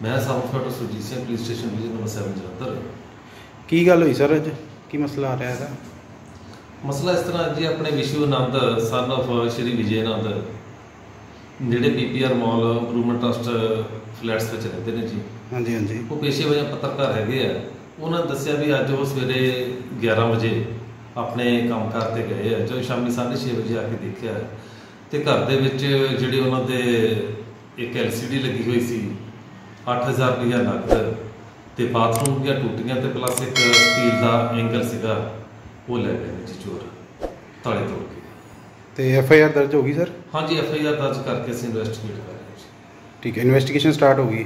मैं sub inspector Surjit Singh police station division number 7 Jalandhar. की गल हुई सर अज की मसला आ रहा है? मसला इस तरह जी अपने विशु आनंद सन ऑफ श्री विजय आनंद ਜਿਹੜੇ PPR mall improvement trust flats ਵਿੱਚ ਰਹਿੰਦੇ ਨੇ ਜੀ। ਹਾਂਜੀ ਹਾਂਜੀ। ਉਹ ਪੇਸ਼ੇ ਵਜੋਂ ਪੱਤਰਕਾਰ ਹੈਗੇ ਆ। ਉਹਨਾਂ ਨੇ ਦੱਸਿਆ ਵੀ ਅੱਜ ਉਹ ਸਵੇਰੇ 11 ਵਜੇ ਆਪਣੇ ਕੰਮਕਾਰ ਤੇ ਗਏ ਆ। ਜਦੋਂ ਸ਼ਾਮੀ 6:30 ਵਜੇ ਆ ਕੇ ਦੇਖਿਆ ਤੇ ਘਰ ਦੇ ਵਿੱਚ ਜਿਹੜੇ ਉਹਨਾਂ ਦੇ ਇੱਕ LCD ਲੱਗੀ ਹੋਈ ਸੀ, 8000 रुपया नकद ते बाथरूम ਦੀਆਂ ਟੂਟੀਆਂ ਤੇ प्लस एक स्टील का एंगल ਸੀਗਾ ਉਹ ਲੈ ਗਏ ਜੀ ਚੋਰ ਤਾਲੇ ਤੋੜ ਕੇ। ਤੇ FIR दर्ज होगी सर? हाँ जी, FIR दर्ज करके ਅਸੀਂ ਇਨਵੈਸਟੀਗੇਟ ਕਰ ਰਹੇ ਹਾਂ। ठीक है, इन्वेस्टिगेशन स्टार्ट होगी।